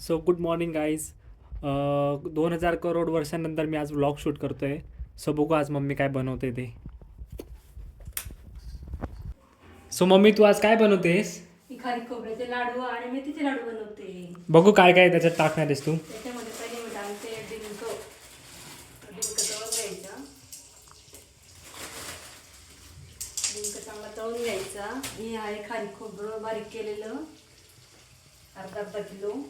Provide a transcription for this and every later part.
So good morning guys. 2000 crore वर्षांनंतर मी आज vlog shoot करतो आहे. सो बघू आज मम्मी काय बनवते ते. सो मम्मी तू आज काय बनवतेस? मी खारी खोबऱ्याचे लाडू आणि मेथीचे लाडू बनवते. बघू काय काय त्याच्यात टाकणार आहेस तू. त्याच्यामध्ये पहिले मी टाकते डिंक तळून घ्यायचा. डिंक चांगला तळून घ्यायचा. हे आहे खारी खोबरं बारीक केलेलं अर्धा किलो.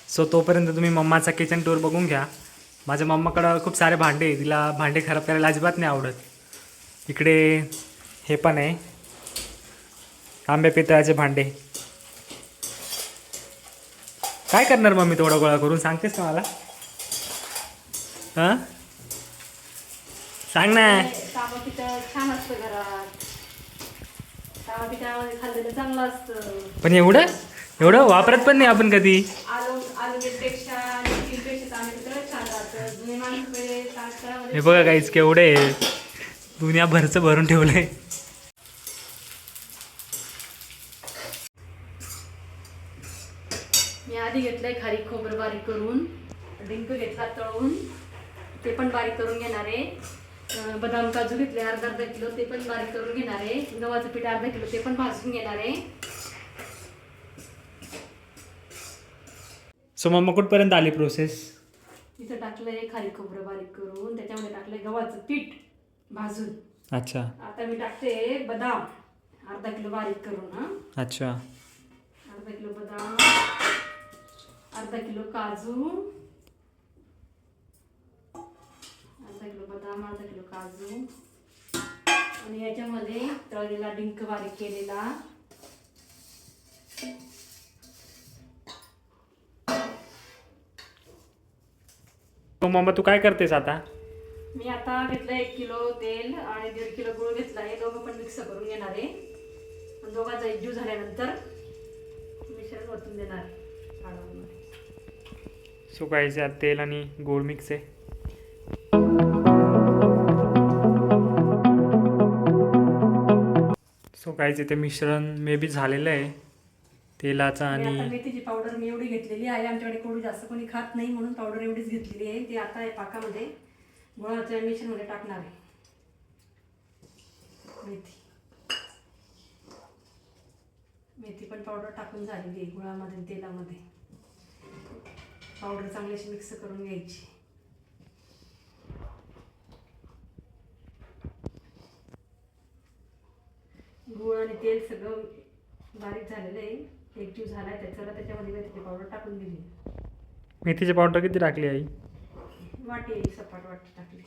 सो तोपर्यंत तुम्ही मम्माचा किचन टूर बघून घ्या. माझ्या मम्माकडं खूप सारे भांडे आहे. तिला भांडे खराब करायला अजिबात नाही आवडत. इकडे हे पण आहे तांबे पितळाचे भांडे. काय करणार मम्मी थोडा गोळा करून सांगतेस का मला? हां सांग ना. तांबा पितळ छान असतं घरात. तांबा पितळामध्ये खाल्लेलं चांगलं असतं. पण एवढं वापरत पण नाही आपण कधी. पेक्षा आणि स्टीलपेक्षा तांबे पितळ छान राहतं. जुने माणसं पहिले तांदळामध्ये हे बघा काहीच केवढे दुनिया भरचं भरून ठेवलंय. मी आधी घेतलंय खारी खोबरं बारीक करून. डिंक घेतला तळून ते पण बारीक करून घेणार आहे. बदाम काजू घेतले अर्धा किलो ते पण बारीक करून घेणार आहे. गव्हाचं पीठ अर्धा किलो ते पण भाजून घेणार आहे. सो मम्मा कुठपर्यंत आली प्रोसेस? इथं टाकलंय खारी खोबरं बारीक करून. त्याच्यामध्ये टाकलंय गव्हाचं पीठ भाजून. अच्छा आता मी टाकते बदाम अर्धा किलो बारीक करून. अच्छा अर्धा किलो बदाम, अर्धा किलो काजू, अर्धा किलो बदाम, अर्धा किलो काजू आणि याच्यामध्ये तळलेला डिंक बारीक केलेला. तो मम्मा तू काय करतेस आता? मी आता घेतलं 1 किलो तेल आणि 1.5 किलो गूळ घेतला आहे. दोघं पण मिक्स करून घेणार आहे. आणि दोघांचा एकजीव झाल्यानंतर मिश्रण वरतून देणार आहे. सो काय तेल आणि गोड मिक्स आहे. सो काय ते मिश्रण मे बी झालेलं आहे तेलाचं. आणि आणि आता मेथीची पावडर मी एवढी घेतलेली आहे. आमच्याकडे कोणी जास्त कोणी खात नाही म्हणून पावडर एवढीच घेतलेली आहे. ती आता या पाकामध्ये गुळाच्या मिश्रणमध्ये टाकणार आहे. मेथी पण पावडर टाकून झालेली आहे गुळामध्ये तेलामध्ये. पावडर चांगलीशी मिक्स करून घ्यायची. गुळ आणि तेल सगळं बारीक झालेलं आहे. एकजीव झालाय त्याच्यामध्ये मेथीची पावडर टाकून दिली. मेथीची पावडर किती टाकली आई? वाटी सपाट वाटी टाकली.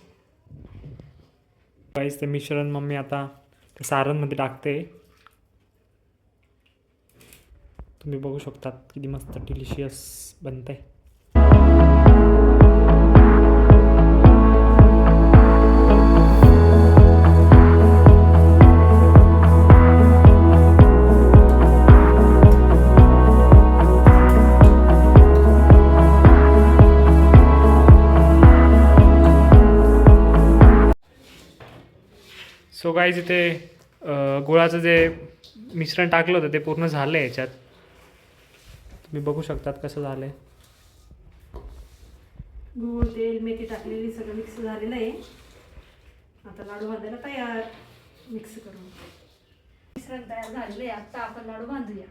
काहीच ते मिश्रण मम्मी आता ते सारणमध्ये टाकते. तुम्ही बघू शकतात किती मस्त डिलिशियस बनतंय. सो गाईज इथे गुळाचं जे मिश्रण टाकलं होतं ते पूर्ण झालं आहे. याच्यात तुम्ही बघू शकतात कसं झालं आहे. गूळ तेल मेथी टाकलेली सगळं मिक्स झालेलं आहे. आता लाडू बांधायला तयार. मिक्स करून मिश्रण तयार झालेलं आहे. आता आपण लाडू बांधूया.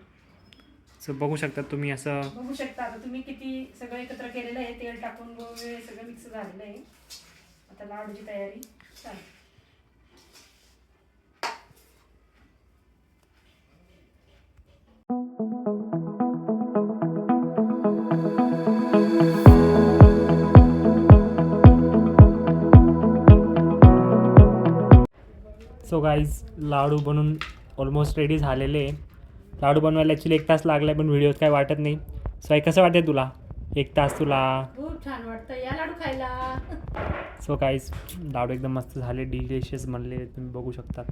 सो बघू शकतात तुम्ही असं. बघू शकता आता तुम्ही किती सगळं एकत्र केलेलं आहे. तेल टाकून गूळ सगळं मिक्स झालेलं आहे. आता लाडूची तयारी चालेल. सो गाईज लाडू बनवून ऑलमोस्ट रेडी झालेले. लाडू बनवायला ॲक्च्युली 1 तास लागला आहे पण व्हिडिओत काय वाटत नाही. सो कसं वाटते तुला 1 तास तुला? खूप छान वाटतं या लाडू खायला. सो गाईज लाडू एकदम मस्त झाले. डिलिशियस बनले तुम्ही बघू शकतात.